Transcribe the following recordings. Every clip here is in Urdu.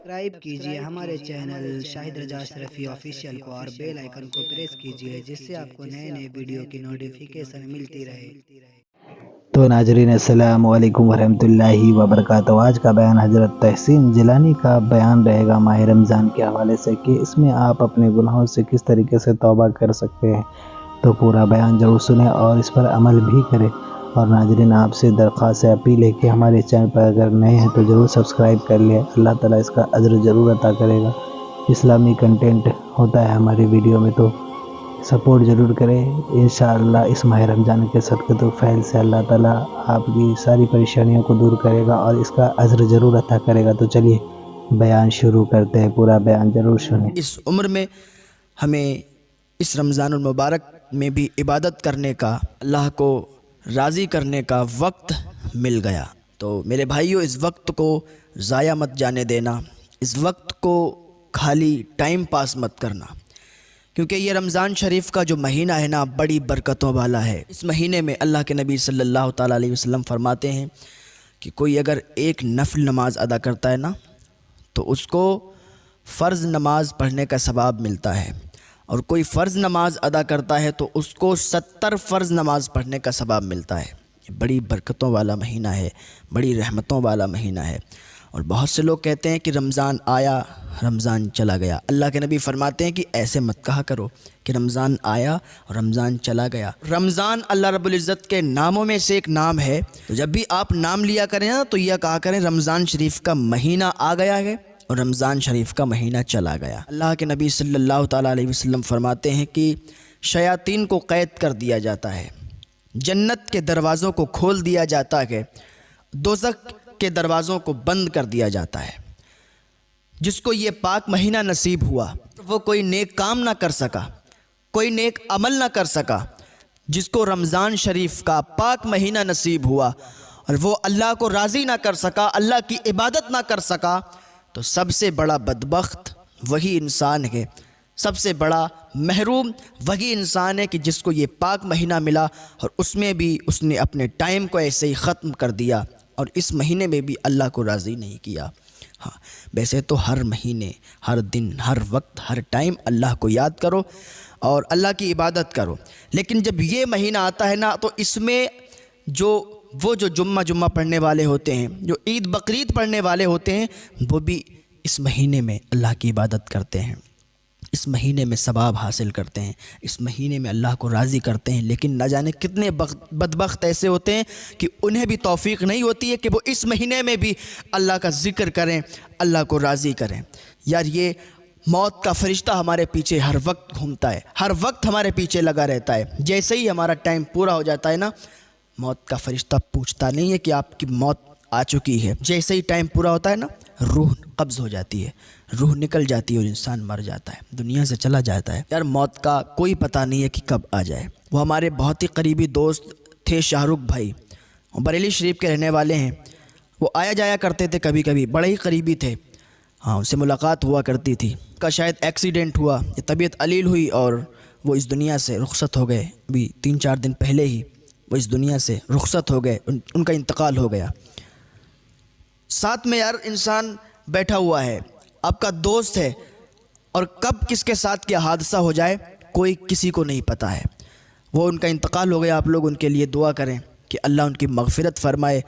سبسکرائب کیجئے ہمارے چینل شاہد رضا اشرفی آفیشیل کو اور بیل آئیکن کو پریس کیجئے جس سے آپ کو نئے نئے ویڈیو کی نوٹیفیکیشن ملتی رہے۔ تو ناظرین السلام علیکم ورحمۃ اللہ وبرکاتہ۔ آج کا بیان حضرت تحسین جیلانی کا بیان رہے گا ماہ رمضان کے حوالے سے کہ اس میں آپ اپنے گناہوں سے کس طریقے سے توبہ کر سکتے ہیں۔ تو پورا بیان ضرور سنیں اور اس پر عمل بھی کریں۔ اور ناظرین آپ سے درخواست ہے، اپیل ہے کہ ہمارے چینل پر اگر نئے ہیں تو ضرور سبسکرائب کر لیں۔ اللہ تعالیٰ اس کا اجر ضرور عطا کرے گا۔ اسلامی کنٹینٹ ہوتا ہے ہماری ویڈیو میں، تو سپورٹ ضرور کریں۔ انشاءاللہ اس ماہ رمضان کے صدقے تو فیل سے اللہ تعالیٰ آپ کی ساری پریشانیوں کو دور کرے گا اور اس کا اجر ضرور عطا کرے گا۔ تو چلیے بیان شروع کرتے ہیں، پورا بیان ضرور سنیں۔ اس عمر میں ہمیں اس رمضان المبارک میں بھی عبادت کرنے کا، اللہ کو راضی کرنے کا وقت مل گیا۔ تو میرے بھائیوں، اس وقت کو ضائع مت جانے دینا، اس وقت کو خالی ٹائم پاس مت کرنا، کیونکہ یہ رمضان شریف کا جو مہینہ ہے نا، بڑی برکتوں والا ہے۔ اس مہینے میں اللہ کے نبی صلی اللہ تعالیٰ علیہ وسلم فرماتے ہیں کہ کوئی اگر ایک نفل نماز ادا کرتا ہے نا تو اس کو فرض نماز پڑھنے کا ثواب ملتا ہے، اور کوئی فرض نماز ادا کرتا ہے تو اس کو 70 فرض نماز پڑھنے کا ثواب ملتا ہے۔ یہ بڑی برکتوں والا مہینہ ہے، بڑی رحمتوں والا مہینہ ہے۔ اور بہت سے لوگ کہتے ہیں کہ رمضان آیا رمضان چلا گیا۔ اللہ کے نبی فرماتے ہیں کہ ایسے مت کہا کرو کہ رمضان آیا اور رمضان چلا گیا۔ رمضان اللہ رب العزت کے ناموں میں سے ایک نام ہے، تو جب بھی آپ نام لیا کریں نا تو یہ کہا کریں رمضان شریف کا مہینہ آ گیا ہے اور رمضان شریف کا مہینہ چلا گیا۔ اللہ کے نبی صلی اللہ تعالیٰ علیہ وسلم فرماتے ہیں کہ شیاطین کو قید کر دیا جاتا ہے، جنت کے دروازوں کو کھول دیا جاتا ہے، دوزخ کے دروازوں کو بند کر دیا جاتا ہے۔ جس کو یہ پاک مہینہ نصیب ہوا وہ کوئی نیک کام نہ کر سکا، کوئی نیک عمل نہ کر سکا۔ جس کو رمضان شریف کا پاک مہینہ نصیب ہوا اور وہ اللہ کو راضی نہ کر سکا، اللہ کی عبادت نہ کر سکا، تو سب سے بڑا بدبخت وہی انسان ہے، سب سے بڑا محروم وہی انسان ہے کہ جس کو یہ پاک مہینہ ملا اور اس میں بھی اس نے اپنے ٹائم کو ایسے ہی ختم کر دیا اور اس مہینے میں بھی اللہ کو راضی نہیں کیا۔ ہاں، ویسے تو ہر مہینے، ہر دن، ہر وقت، ہر ٹائم اللہ کو یاد کرو اور اللہ کی عبادت کرو، لیکن جب یہ مہینہ آتا ہے نا تو اس میں جو جمعہ پڑھنے والے ہوتے ہیں، جو عید بقرعید پڑھنے والے ہوتے ہیں، وہ بھی اس مہینے میں اللہ کی عبادت کرتے ہیں، اس مہینے میں ثواب حاصل کرتے ہیں، اس مہینے میں اللہ کو راضی کرتے ہیں۔ لیکن نہ جانے کتنے بدبخت ایسے ہوتے ہیں کہ انہیں بھی توفیق نہیں ہوتی ہے کہ وہ اس مہینے میں بھی اللہ کا ذکر کریں، اللہ کو راضی کریں۔ یار، یہ موت کا فرشتہ ہمارے پیچھے ہر وقت گھومتا ہے، ہر وقت ہمارے پیچھے لگا رہتا ہے۔ جیسے ہی ہمارا ٹائم پورا ہو جاتا ہے نا، موت کا فرشتہ پوچھتا نہیں ہے کہ آپ کی موت آ چکی ہے۔ جیسے ہی ٹائم پورا ہوتا ہے نا، روح قبض ہو جاتی ہے، روح نکل جاتی ہے اور انسان مر جاتا ہے، دنیا سے چلا جاتا ہے۔ یار، موت کا کوئی پتہ نہیں ہے کہ کب آ جائے۔ وہ ہمارے بہت ہی قریبی دوست تھے، شاہ رخ بھائی، وہ بریلی شریف کے رہنے والے ہیں۔ وہ آیا جایا کرتے تھے، کبھی کبھی بڑے ہی قریبی تھے۔ ہاں، ان سے ملاقات ہوا کرتی تھی۔ ان کا شاید ایکسیڈنٹ ہوا، طبیعت علیل ہوئی اور وہ اس دنیا سے رخصت ہو گئے۔ ابھی 3-4 دن پہلے ہی وہ اس دنیا سے رخصت ہو گئے، ان کا انتقال ہو گیا۔ ساتھ میں یار انسان بیٹھا ہوا ہے، آپ کا دوست ہے، اور کب کس کے ساتھ کیا حادثہ ہو جائے کوئی کسی کو نہیں پتہ ہے۔ وہ ان کا انتقال ہو گیا، آپ لوگ ان کے لیے دعا کریں کہ اللہ ان کی مغفرت فرمائے،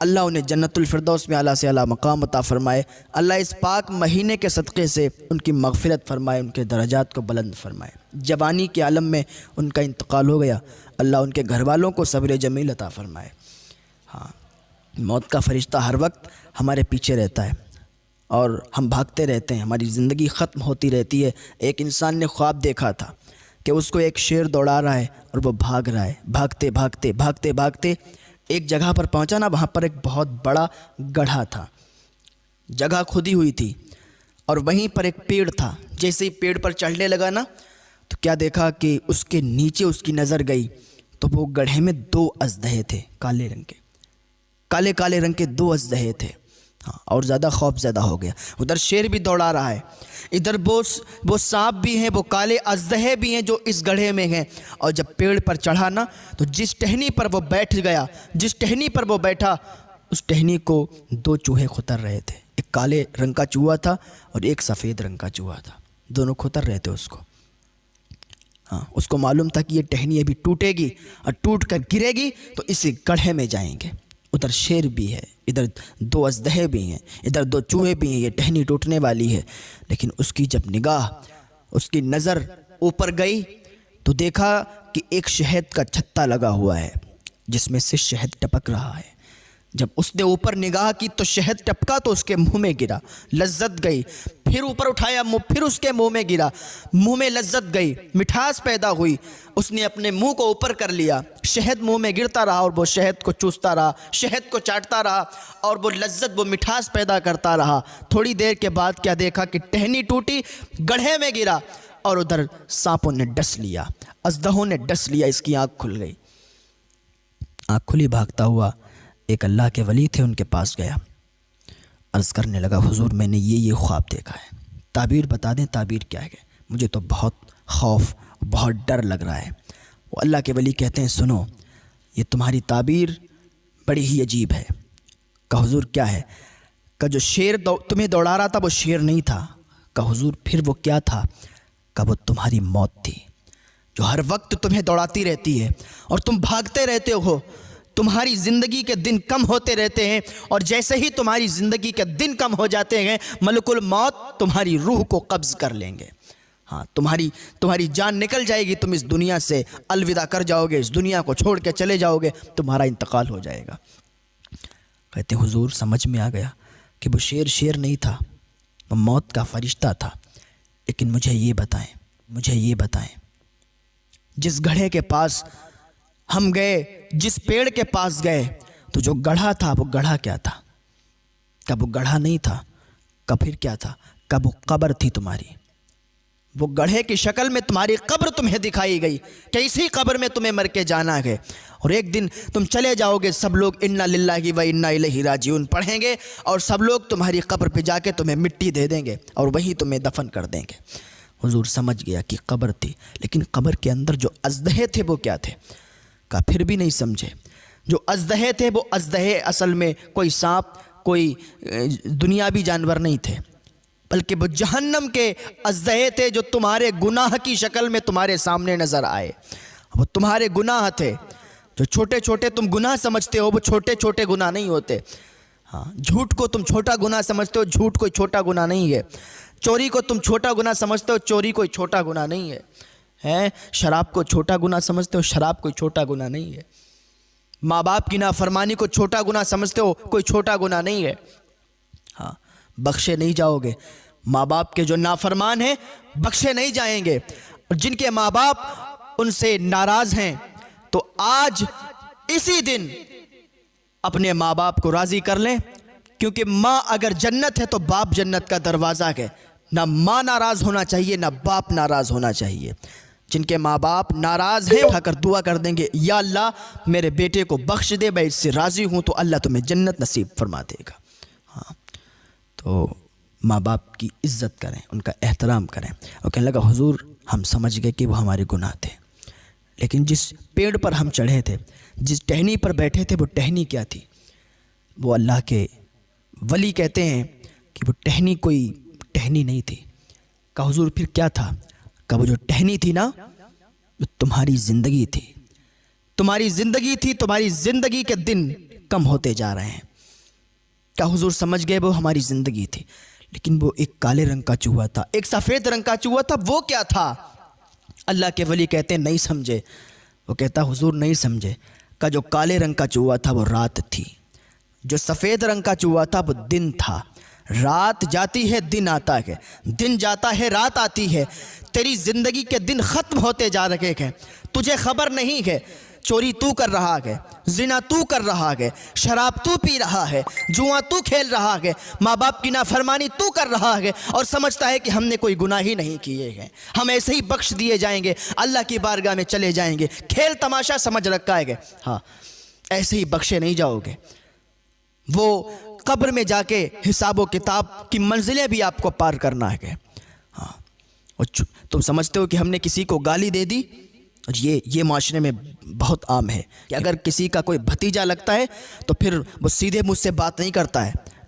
اللہ انہیں جنت الفردوس میں اعلیٰ سے اعلیٰ مقام عطا فرمائے، اللہ اس پاک مہینے کے صدقے سے ان کی مغفرت فرمائے، ان کے درجات کو بلند فرمائے۔ جوانی کے عالم میں ان کا انتقال ہو گیا، اللہ ان کے گھر والوں کو صبر جمیل عطا فرمائے۔ ہاں، موت کا فرشتہ ہر وقت ہمارے پیچھے رہتا ہے اور ہم بھاگتے رہتے ہیں، ہماری زندگی ختم ہوتی رہتی ہے۔ ایک انسان نے خواب دیکھا تھا کہ اس کو ایک شیر دوڑا رہا ہے اور وہ بھاگ رہا ہے، بھاگتے بھاگتے بھاگتے بھاگتے ایک جگہ پر پہنچا نا، وہاں پر ایک بہت بڑا گڑھا تھا، جگہ کھدی ہوئی تھی، اور وہیں پر ایک پیڑ تھا۔ جیسے ہی پیڑ پر چڑھنے لگا نا تو کیا دیکھا کہ اس کے نیچے اس کی نظر گئی تو وہ گڑھے میں 2 اژدہے تھے، کالے رنگ کے، کالے رنگ کے 2 اژدہے تھے۔ ہاں، اور زیادہ خوف زیادہ ہو گیا۔ ادھر شیر بھی دوڑا رہا ہے، ادھر وہ سانپ بھی ہیں، وہ کالے اژدہے بھی ہیں جو اس گڑھے میں ہیں۔ اور جب پیڑ پر چڑھا نا تو جس ٹہنی پر وہ بیٹھ گیا، جس ٹہنی پر وہ بیٹھا، اس ٹہنی کو 2 چوہے خطر رہے تھے، ایک کالے رنگ کا چوہا تھا اور ایک سفید رنگ کا چوہا تھا، دونوں کھتر رہے تھے اس کو۔ ہاں، اس کو معلوم تھا کہ یہ ٹہنی ابھی ٹوٹے گی اور ٹوٹ کر گرے گی تو اسی گڑھے میں جائیں گے۔ ادھر شیر بھی ہے، ادھر 2 اژدہے بھی ہیں، ادھر 2 چوہے بھی ہیں، یہ ٹہنی ٹوٹنے والی ہے۔ لیکن اس کی جب نگاہ، اس کی نظر اوپر گئی تو دیکھا کہ ایک شہد کا چھتا لگا ہوا ہے جس میں سے شہد ٹپک رہا ہے۔ جب اس نے اوپر نگاہ کی تو شہد ٹپکا تو اس کے منہ میں گرا، لذت گئی۔ پھر اوپر اٹھایا منہ، پھر اس کے منہ میں گرا، منہ میں لذت گئی، مٹھاس پیدا ہوئی۔ اس نے اپنے منہ کو اوپر کر لیا، شہد منہ میں گرتا رہا اور وہ شہد کو چوستا رہا، شہد کو چاٹتا رہا اور وہ لذت، وہ مٹھاس پیدا کرتا رہا۔ تھوڑی دیر کے بعد کیا دیکھا کہ ٹہنی ٹوٹی، گڑھے میں گرا اور ادھر سانپوں نے ڈس لیا، اژدہوں نے ڈس لیا۔ اس کی آنکھ کھل گئی، آنکھ کھلی، بھاگتا ہوا ایک اللہ کے ولی تھے، ان کے پاس گیا، عرض کرنے لگا حضور میں نے یہ خواب دیکھا ہے، تعبیر بتا دیں، تعبیر کیا ہے؟ مجھے تو بہت خوف، بہت ڈر لگ رہا ہے۔ وہ اللہ کے ولی کہتے ہیں سنو، یہ تمہاری تعبیر بڑی ہی عجیب ہے۔ کہا حضور کیا ہے؟ کہ جو شیر تمہیں دوڑا رہا تھا وہ شیر نہیں تھا۔ کہا حضور پھر وہ کیا تھا؟ کہ وہ تمہاری موت تھی، جو ہر وقت تمہیں دوڑاتی رہتی ہے اور تم بھاگتے رہتے ہو۔ تمہاری زندگی کے دن کم ہوتے رہتے ہیں اور جیسے ہی تمہاری زندگی کے دن کم ہو جاتے ہیں ملک الموت تمہاری روح کو قبض کر لیں گے۔ ہاں، تمہاری جان نکل جائے گی، تم اس دنیا سے الوداع کر جاؤ گے، اس دنیا کو چھوڑ کے چلے جاؤ گے، تمہارا انتقال ہو جائے گا۔ کہتے حضور سمجھ میں آ گیا کہ وہ شیر نہیں تھا، وہ موت کا فرشتہ تھا۔ لیکن مجھے یہ بتائیں جس گڑھے کے پاس ہم گئے، جس پیڑ کے پاس گئے، تو جو گڑھا تھا وہ گڑھا کیا تھا؟ کب وہ گڑھا نہیں تھا؟ کب پھر کیا تھا؟ کب وہ قبر تھی تمہاری؟ وہ گڑھے کی شکل میں تمہاری قبر تمہیں دکھائی گئی کہ اسی قبر میں تمہیں مر کے جانا ہے اور ایک دن تم چلے جاؤ گے۔ سب لوگ انا للہ و انا الیہ راجعون پڑھیں گے اور سب لوگ تمہاری قبر پہ جا کے تمہیں مٹی دے دیں گے اور وہیں تمہیں دفن کر دیں گے۔ حضور سمجھ گیا کہ قبر تھی، لیکن قبر کے اندر جو اژدہے تھے وہ کیا تھے؟ کہا پھر بھی نہیں سمجھے۔ جو اژدہے تھے وہ اژدہے اصل میں کوئی سانپ، کوئی دنیاوی جانور نہیں تھے، بلکہ وہ جہنم کے اژدہے تھے جو تمہارے گناہ کی شکل میں تمہارے سامنے نظر آئے۔ وہ تمہارے گناہ تھے، جو چھوٹے چھوٹے تم گناہ سمجھتے ہو وہ چھوٹے چھوٹے گناہ نہیں ہوتے۔ ہاں، جھوٹ کو تم چھوٹا گناہ سمجھتے ہو، جھوٹ کوئی چھوٹا گناہ نہیں ہے۔ چوری کو تم چھوٹا گناہ سمجھتے ہو، چوری کوئی چھوٹا گناہ نہیں ہے۔ شراب کو چھوٹا گناہ سمجھتے ہو، شراب کوئی چھوٹا گناہ نہیں ہے۔ ماں باپ کی نافرمانی کو چھوٹا گناہ سمجھتے ہو، کوئی چھوٹا گناہ نہیں ہے۔ ہاں، بخشے نہیں جاؤ گے۔ ماں باپ کے جو نافرمان ہیں بخشے نہیں جائیں گے، اور جن کے ماں باپ ان سے ناراض ہیں تو آج اسی دن اپنے ماں باپ کو راضی کر لیں، کیونکہ ماں اگر جنت ہے تو باپ جنت کا دروازہ ہے۔ نہ ماں ناراض ہونا چاہیے، نہ باپ ناراض ہونا چاہیے۔ جن کے ماں باپ ناراض ہیں اٹھا کر دعا کر دیں گے، یا اللہ میرے بیٹے کو بخش دے، میں اس سے راضی ہوں، تو اللہ تمہیں جنت نصیب فرما دے گا۔ ہاں، تو ماں باپ کی عزت کریں، ان کا احترام کریں۔ اور کہنے لگا حضور ہم سمجھ گئے کہ وہ ہمارے گناہ تھے، لیکن جس پیڑ پر ہم چڑھے تھے، جس ٹہنی پر بیٹھے تھے، وہ ٹہنی کیا تھی؟ وہ اللہ کے ولی کہتے ہیں کہ وہ ٹہنی کوئی ٹہنی نہیں تھی۔ کہا حضور پھر کیا تھا؟ کہ وہ جو ٹہنی تھی نا، وہ تمہاری زندگی تھی، تمہاری زندگی تھی، تمہاری زندگی کے دن کم ہوتے جا رہے ہیں۔ کہا حضور سمجھ گئے وہ ہماری زندگی تھی، لیکن وہ ایک کالے رنگ کا چوہا تھا، ایک سفید رنگ کا چوہا تھا، وہ کیا تھا؟ اللہ کے ولی کہتے ہیں نہیں سمجھے۔ وہ کہتا حضور نہیں سمجھے۔ کہ جو کالے رنگ کا چوہا تھا وہ رات تھی، جو سفید رنگ کا چوہا تھا وہ دن تھا۔ رات جاتی ہے دن آتا ہے، دن جاتا ہے رات آتی ہے۔ تیری زندگی کے دن ختم ہوتے جا رہے ہیں، تجھے خبر نہیں ہے۔ چوری تو کر رہا ہے، زنا تو کر رہا ہے، شراب تو پی رہا ہے، جوا تو کھیل رہا ہے، ماں باپ کی نافرمانی تو کر رہا ہے، اور سمجھتا ہے کہ ہم نے کوئی گناہ ہی نہیں کیے ہیں، ہم ایسے ہی بخش دیے جائیں گے، اللہ کی بارگاہ میں چلے جائیں گے۔ کھیل تماشا سمجھ رکھا ہے۔ ہاں، ایسے ہی بخشے نہیں جاؤ گے۔ وہ قبر میں جا کے حساب و کتاب کی منزلیں بھی آپ کو پار کرنا ہے۔ ہاں، تم سمجھتے ہو کہ ہم نے کسی کو گالی دے دی، اور یہ معاشرے میں بہت عام ہے کہ اگر کسی کا کوئی بھتیجا لگتا ہے تو پھر وہ سیدھے مجھ سے بات نہیں کرتا ہے،